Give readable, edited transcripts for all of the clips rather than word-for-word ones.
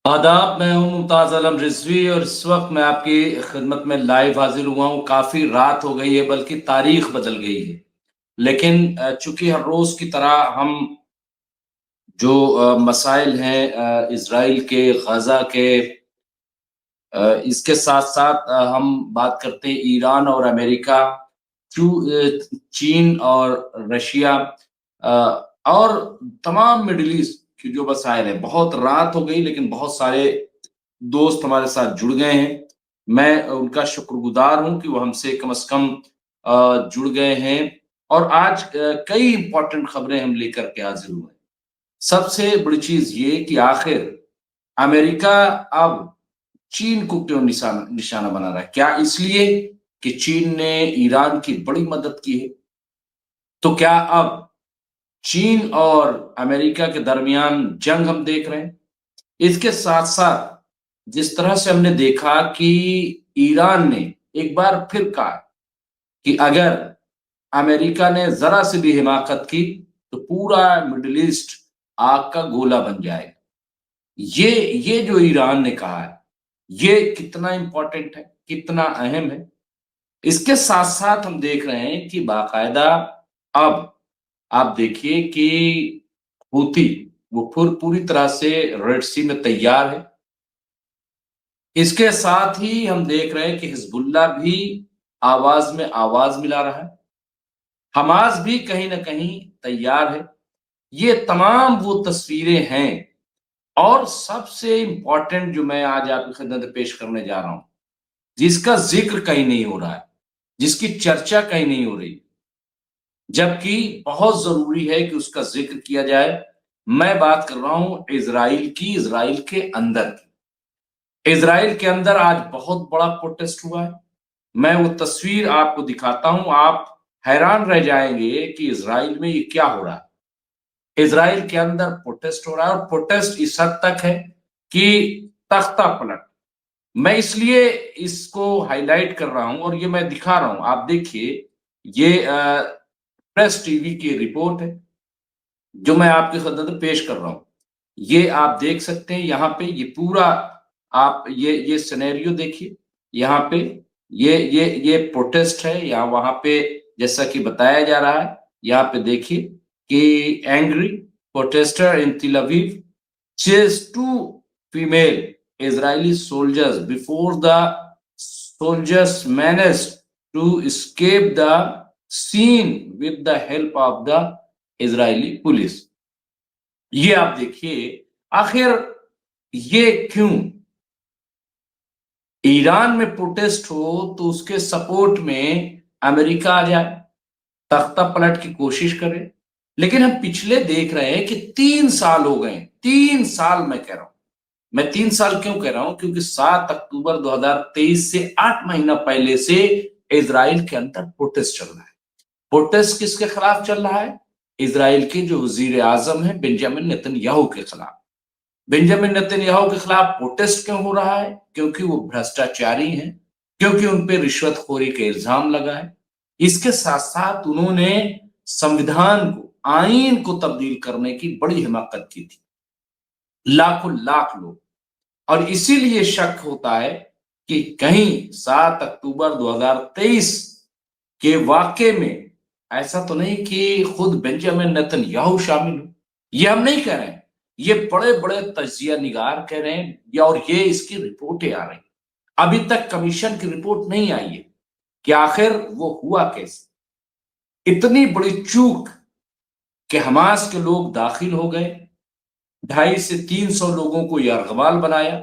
आदाब। मैं हूं मुमताज आलम रिजवी और इस वक्त मैं आपकी खिदमत में लाइव हाजिर हुआ हूं। काफी रात हो गई है, बल्कि तारीख बदल गई है। लेकिन चूंकि हर रोज की तरह हम जो मसाइल हैं इसराइल के, गजा के, इसके साथ साथ हम बात करते हैं ईरान और अमेरिका, चीन और रशिया, अ, और तमाम मिडिल ईस्ट की जो मसाइल है। बहुत रात हो गई, लेकिन बहुत सारे दोस्त हमारे साथ जुड़ गए हैं। मैं उनका शुक्रगुजार हूं कि वो हमसे कम से कम जुड़ गए हैं। और आज कई इंपॉर्टेंट खबरें हम लेकर के हाजिर हुए हैं। सबसे बड़ी चीज ये कि आखिर अमेरिका अब चीन को क्यों निशाना निशाना बना रहा है? क्या इसलिए कि चीन ने ईरान की बड़ी मदद की है? तो क्या अब चीन और अमेरिका के दरमियान जंग हम देख रहे हैं? इसके साथ साथ जिस तरह से हमने देखा कि ईरान ने एक बार फिर कहा कि अगर अमेरिका ने जरा सी भी हिमाकत की तो पूरा मिडिल ईस्ट आग का गोला बन जाएगा। ये जो ईरान ने कहा है, ये कितना इंपॉर्टेंट है, कितना अहम है। इसके साथ साथ हम देख रहे हैं कि बाकायदा अब आप देखिए कि हूती वो पूरी तरह से रेड सी में तैयार है। इसके साथ ही हम देख रहे हैं कि हिजबुल्लाह भी आवाज में आवाज मिला रहा है। हमास भी कहीं ना कहीं तैयार है। ये तमाम वो तस्वीरें हैं। और सबसे इंपॉर्टेंट जो मैं आज आपकी खिदमत में पेश करने जा रहा हूं, जिसका जिक्र कहीं नहीं हो रहा है, जिसकी चर्चा कहीं नहीं हो रही, जबकि बहुत जरूरी है कि उसका जिक्र किया जाए। मैं बात कर रहा हूं इजराइल की, इजराइल के अंदर की। इजराइल के अंदर आज बहुत बड़ा प्रोटेस्ट हुआ है। मैं वो तस्वीर आपको दिखाता हूं, आप हैरान रह जाएंगे कि इजराइल में ये क्या हो रहा है। इजराइल के अंदर प्रोटेस्ट हो रहा है, और प्रोटेस्ट इस हद तक है कि तख्ता पलट। मैं इसलिए इसको हाईलाइट कर रहा हूं और ये मैं दिखा रहा हूं, आप देखिए। ये प्रेस टीवी की रिपोर्ट है जो मैं आपकी खिदमत में पेश कर रहा हूं। ये आप देख सकते हैं यहाँ पे, ये पूरा आप ये सिनेरियो देखिए। यहाँ पे ये प्रोटेस्ट है, यहाँ वहां पे जैसा कि बताया जा रहा है। यहाँ पे देखिए कि angry protester in Tel Aviv chased two female Israeli soldiers before the soldiers managed to escape the scene with the help of the Israeli police। ये आप देखिए, आखिर ये क्यों? ईरान में प्रोटेस्ट हो तो उसके सपोर्ट में अमेरिका आ जाए, तख्ता पलट की कोशिश करे। लेकिन हम पिछले देख रहे हैं कि 3 साल हो गए। 3 साल मैं कह रहा हूं। मैं 3 साल क्यों कह रहा हूं? क्योंकि 7 अक्टूबर 2023 से 8 महीना पहले से इजराइल के अंदर प्रोटेस्ट चल रहा है। प्रोटेस्ट किसके खिलाफ चल रहा है? इजराइल के जो वजीर आजम है बेंजामिन नेतन्याहू के खिलाफ। बेंजामिन नेतन्याहू के खिलाफ प्रोटेस्ट क्यों हो रहा है? क्योंकि वो भ्रष्टाचारी हैं, क्योंकि उन पे रिश्वतखोरी के इल्जाम लगा है। इसके साथ साथ उन्होंने संविधान को, आईन को तब्दील करने की बड़ी हिमाकत की थी, लाखों लाख लोग। और इसीलिए शक होता है कि कहीं 7 अक्टूबर 2023 के वाकये में ऐसा तो नहीं कि खुद बेंजामिन नेतन्याहू शामिल हो। ये हम नहीं कह रहे हैं, ये बड़े बड़े तजिया निगार कह रहे हैं, और ये इसकी रिपोर्टें आ रही। अभी तक कमीशन की रिपोर्ट नहीं आई है कि आखिर वो हुआ कैसे। इतनी बड़ी चूक कि हमास के लोग दाखिल हो गए, 250 से 300 लोगों को यरगमाल बनाया,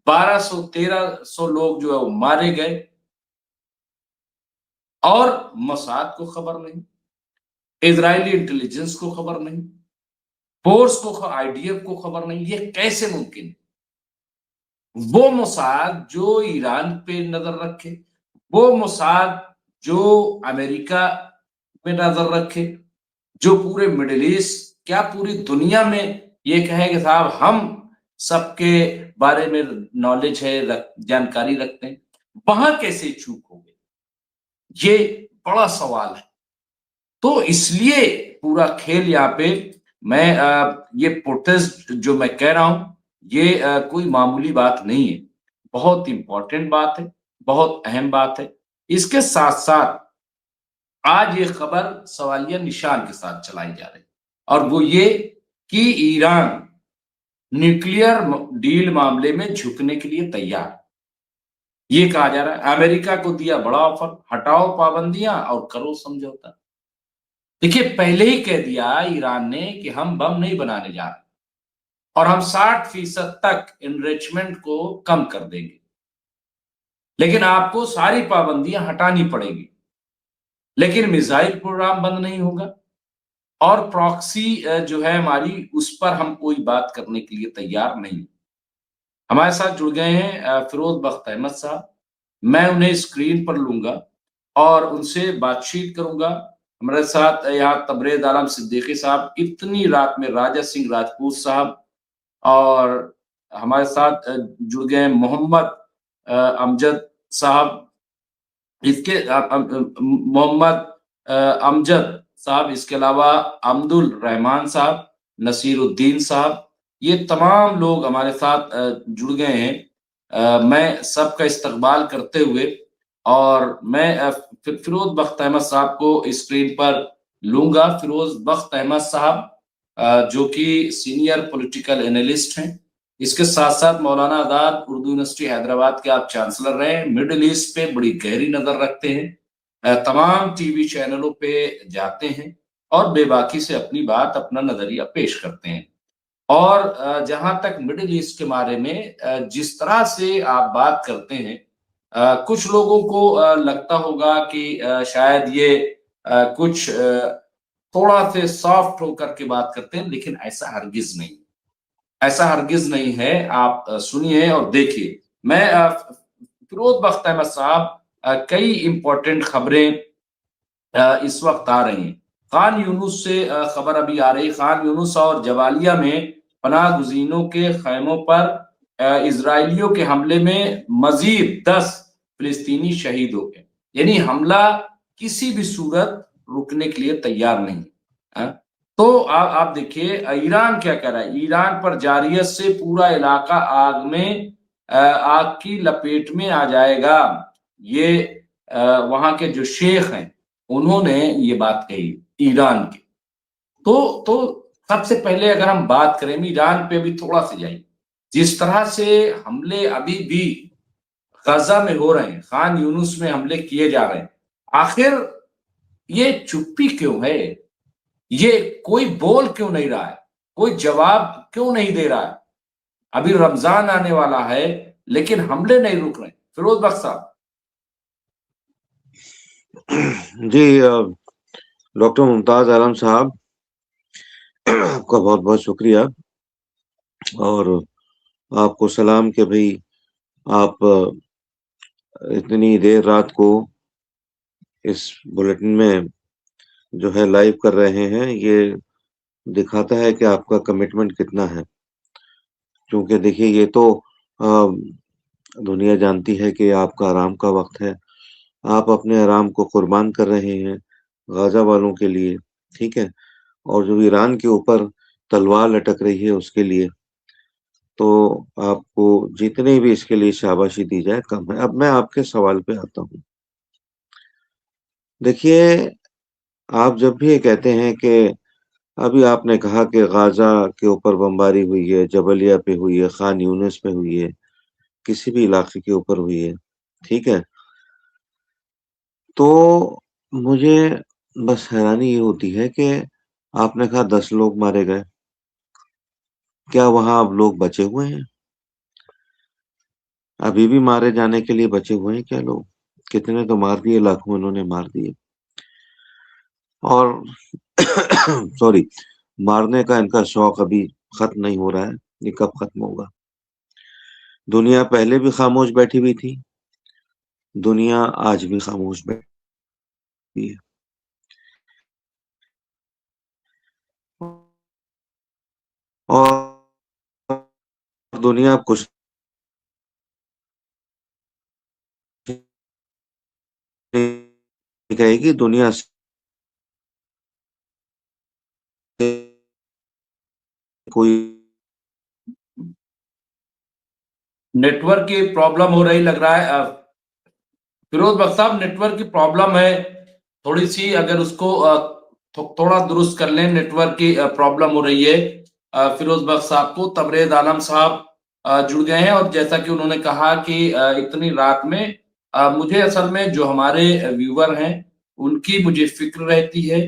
1200-1300 लोग जो है वो मारे गए, और मोसाद को खबर नहीं, इजरायली इंटेलिजेंस को खबर नहीं, फोर्स को, आईडीएफ को खबर नहीं। ये कैसे मुमकिन है? वो मोसाद जो ईरान पे नजर रखे, वो मोसाद जो अमेरिका पे नजर रखे, जो पूरे मिडिल ईस्ट, क्या पूरी दुनिया में ये कहे कि साहब हम सबके बारे में नॉलेज है, जानकारी रखते हैं, वहां कैसे चूक हो गई? ये बड़ा सवाल है। तो इसलिए पूरा खेल यहाँ पे, मैं ये प्रोटेस्ट जो मैं कह रहा हूं, ये कोई मामूली बात नहीं है, बहुत इम्पोर्टेंट बात है, बहुत अहम बात है। इसके साथ-साथ आज ये खबर सवालिया निशान के साथ चलाई जा रही है और वो ये कि ईरान न्यूक्लियर डील मामले में झुकने के लिए तैयार। ये कहा जा रहा है अमेरिका को दिया बड़ा ऑफर, हटाओ पाबंदियां और करो समझौता। देखिए पहले ही कह दिया ईरान ने कि हम बम नहीं बनाने जा रहे और हम 60% तक एनरिचमेंट को कम कर देंगे, लेकिन आपको सारी पाबंदियां हटानी पड़ेगी। लेकिन मिसाइल प्रोग्राम बंद नहीं होगा और प्रॉक्सी जो है हमारी, उस पर हम कोई बात करने के लिए तैयार नहीं। हमारे साथ जुड़ गए हैं फिरोज बख्त अहमद साहब। मैं उन्हें स्क्रीन पर लूंगा और उनसे बातचीत करूंगा। हमारे साथ यहाँ तबरेज आलम सिद्दीकी साहब, इतनी रात में राजा सिंह राजपूत साहब, और हमारे साथ जुड़ गए मोहम्मद अमजद साहब। इसके मोहम्मद अमजद साहब, इसके अलावा अब्दुल रहमान साहब, नसीरुद्दीन साहब, ये तमाम लोग हमारे साथ जुड़ गए हैं। मैं सबका इस्तकबाल करते हुए और मैं फिरोज बख्त अहमद साहब को स्क्रीन पर लूंगा। फिरोज बख्त अहमद साहब जो कि सीनियर पॉलिटिकल एनालिस्ट हैं, इसके साथ साथ मौलाना आजाद उर्दू यूनिवर्सिटी हैदराबाद के आप चांसलर रहे हैं, मिडिल ईस्ट पे बड़ी गहरी नजर रखते हैं, तमाम टीवी चैनलों पे जाते हैं और बेबाकी से अपनी बात, अपना नजरिया पेश करते हैं। और जहां तक मिडिल ईस्ट के बारे में जिस तरह से आप बात करते हैं, कुछ लोगों को लगता होगा कि शायद ये कुछ थोड़ा से सॉफ्ट होकर के बात करते हैं, लेकिन ऐसा हरगिज नहीं, ऐसा हरगिज नहीं है। आप सुनिए और देखिए। मैं फिरोज बख्त अहमद साहब, कई इंपॉर्टेंट खबरें इस वक्त आ रही हैं। खान यूनुस से खबर अभी आ रही, खान यूनुस और जवालिया में पनाह गुज़ीनों के खैमों पर इजराइलियों के हमले में मजीद 10 फिलिस्तीनी शहीद हो गए। यानी हमला किसी भी सूरत रुकने के लिए तैयार नहीं है। तो आप देखिए ईरान क्या कह रहा है। ईरान पर जारियत से पूरा इलाका आग में आग की लपेट में आ जाएगा। ये वहां के जो शेख हैं उन्होंने ये बात कही ईरान के। तो सबसे पहले अगर हम बात करें ईरान पे भी थोड़ा सा जाइए, जिस तरह से हमले अभी भी गजा में हो रहे हैं, खान यूनुस में हमले किए जा रहे हैं, आखिर ये चुप्पी क्यों है? ये कोई बोल क्यों नहीं रहा है? कोई जवाब क्यों नहीं दे रहा है? अभी रमजान आने वाला है लेकिन हमले नहीं रुक रहे। फिरोज बख्श साहब। जी डॉक्टर मुमताज आलम साहब, आपका बहुत बहुत शुक्रिया और आपको सलाम कि भाई आप इतनी देर रात को इस बुलेटिन में जो है लाइव कर रहे हैं। ये दिखाता है कि आपका कमिटमेंट कितना है, क्योंकि देखिए ये तो दुनिया जानती है कि आपका आराम का वक्त है। आप अपने आराम को कुर्बान कर रहे हैं गाजा वालों के लिए, ठीक है, और जो ईरान के ऊपर तलवार लटक रही है उसके लिए। तो आपको जितने भी इसके लिए शाबाशी दी जाए कम है। अब मैं आपके सवाल पे आता हूँ। देखिए, आप जब भी ये कहते हैं कि अभी आपने कहा कि गाजा के ऊपर बमबारी हुई है, जबलिया पे हुई है, खान यूनिस पे हुई है, किसी भी इलाके के ऊपर हुई है, ठीक है, तो मुझे बस हैरानी ये होती है कि आपने कहा 10 लोग मारे गए। क्या वहां अब लोग बचे हुए हैं? अभी भी मारे जाने के लिए बचे हुए हैं क्या लोग? कितने तो मार दिए, लाखों इन्होंने मार दिए। और सॉरी, मारने का इनका शौक अभी खत्म नहीं हो रहा है। ये कब खत्म होगा? दुनिया पहले भी खामोश बैठी हुई थी, दुनिया आज भी खामोश बैठी है। और दुनिया कुछ नहीं कहेगी, दुनिया से कोई نیٹ ورک کی پرابلم ہو رہی لگ رہا ہے فیروز بخش صاحب، نیٹ ورک کی پرابلم ہے تھوڑی سی، اگر اس کو تھوڑا درست کر لیں، نیٹ ورک کی پرابلم ہو رہی ہے فیروز بخش صاحب کو۔ تبریز عالم صاحب جڑ گئے ہیں، اور جیسا کہ انہوں نے کہا کہ اتنی رات میں مجھے اصل میں جو ہمارے ویور ہیں ان کی مجھے فکر رہتی ہے،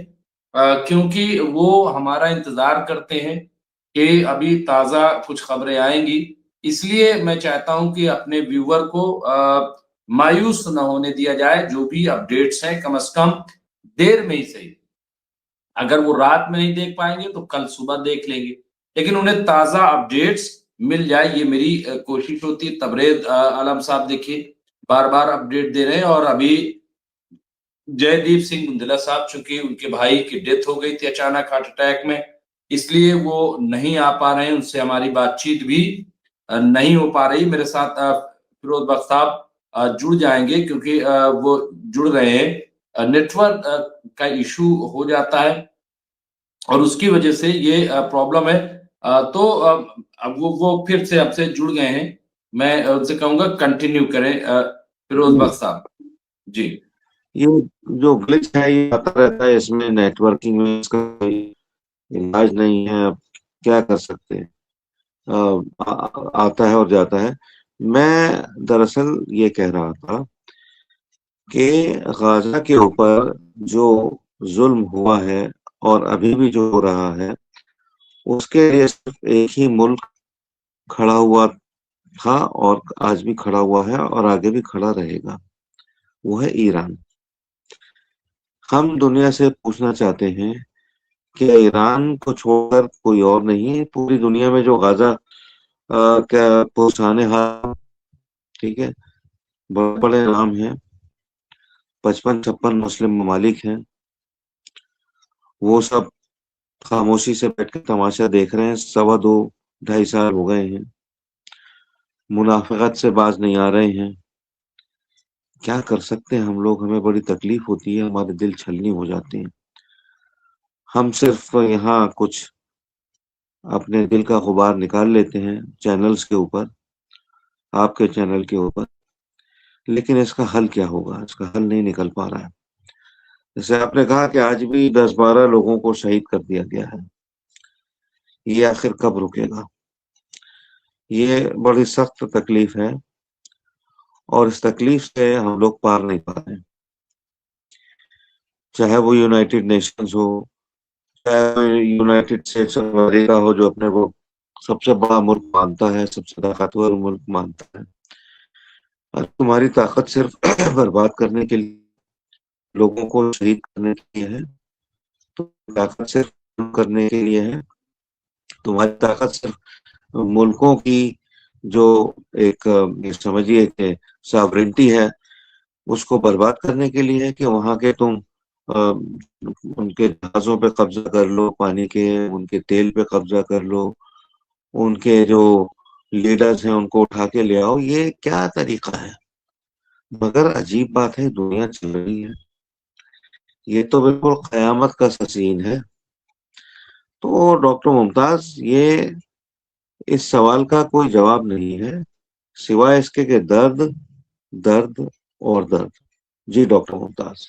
کیونکہ وہ ہمارا انتظار کرتے ہیں کہ ابھی تازہ کچھ خبریں آئیں گی۔ اس لیے میں چاہتا ہوں کہ اپنے ویور کو مایوس نہ ہونے دیا جائے، جو بھی اپڈیٹس ہیں کم از کم دیر میں ہی صحیح، اگر وہ رات میں نہیں دیکھ پائیں گے تو کل صبح دیکھ لیں گے، لیکن انہیں تازہ اپڈیٹس مل جائے، یہ میری کوشش ہوتی ہے۔ تبریز عالم صاحب دیکھیے بار بار اپڈیٹ دے رہے ہیں، اور ابھی جے دیپ سنگھ بندلا صاحب، چونکہ ان کے بھائی کی ڈیتھ ہو گئی تھی اچانک ہارٹ اٹیک میں، اس لیے وہ نہیں آ پا رہے ہیں، ان سے ہماری بات چیت بھی نہیں ہو پا رہی۔ میرے ساتھ فیروز بخش صاحب جڑ جائیں گے، کیونکہ وہ جڑ رہے ہیں، نیٹ ورک کا ایشو ہو جاتا ہے اور اس کی وجہ سے یہ پرابلم ہے۔ تو اب وہ پھر سے اب سے جڑ گئے ہیں، میں ان سے کہوں گا کنٹینیو کریں فیروز بخش صاحب جی۔ یہ جو گلچ ہے یہ آتا رہتا ہے، اس میں نیٹ ورکنگ میں اس کا کوئی علاج نہیں ہے، اب کیا کر سکتے ہیں، آتا ہے اور جاتا ہے۔ میں دراصل یہ کہہ رہا تھا کہ غزہ کے اوپر جو ظلم ہوا ہے اور ابھی بھی جو ہو رہا ہے، اس کے لیے صرف ایک ہی ملک کھڑا ہوا تھا اور آج بھی کھڑا ہوا ہے اور آگے بھی کھڑا رہے گا، وہ ہے ایران۔ ہم دنیا سے پوچھنا چاہتے ہیں کہ ایران کو چھوڑ کر کوئی اور نہیں، پوری دنیا میں جو غزہ کیا پوسانے ہاتھ، ٹھیک ہے، بڑے بڑے نام ہیں، 55-56 مسلم ممالک ہیں، وہ سب خاموشی سے بیٹھ کے تماشا دیکھ رہے ہیں، 2.25 سال ہو گئے ہیں، منافقت سے باز نہیں آ رہے ہیں۔ کیا کر سکتے ہیں ہم لوگ، ہمیں بڑی تکلیف ہوتی ہے، ہمارے دل چھلنی ہو جاتے ہیں۔ ہم صرف یہاں کچھ اپنے دل کا غبار نکال لیتے ہیں چینلز کے اوپر، آپ کے چینل کے اوپر، لیکن اس کا حل کیا ہوگا؟ اس کا حل نہیں نکل پا رہا ہے۔ جیسے آپ نے کہا کہ آج بھی 10-12 لوگوں کو شہید کر دیا گیا ہے، یہ آخر کب رکے گا؟ یہ بڑی سخت تکلیف ہے، اور اس تکلیف سے ہم لوگ پار نہیں پا رہے ہیں، چاہے وہ یونائٹڈ نیشنز ہو، چاہے یونائٹڈ اسٹیٹس آف امریکہ ہو، جو اپنے کو سب سے بڑا ملک مانتا ہے، سب سے طاقتور ملک مانتا ہے۔ اور تمہاری طاقت صرف برباد کرنے کے لیے، لوگوں کو شہید کرنے کے لیے ہے، تمہاری طاقت صرف کرنے کے لیے ہے، تمہاری طاقت صرف ملکوں کی جو ایک سمجھیے کہ ساورنٹی ہے، اس کو برباد کرنے کے لیے ہے، کہ وہاں کے تم ان کے جہازوں پہ قبضہ کر لو، پانی کے، ان کے تیل پہ قبضہ کر لو، ان کے جو لیڈرز ہیں ان کو اٹھا کے لے آؤ۔ یہ کیا طریقہ ہے؟ مگر عجیب بات ہے، دنیا چل رہی ہے، یہ تو بالکل قیامت کا سین ہے۔ تو ڈاکٹر ممتاز، یہ اس سوال کا کوئی جواب نہیں ہے سوائے اس کے کہ درد، درد اور درد۔ جی ڈاکٹر ممتاز۔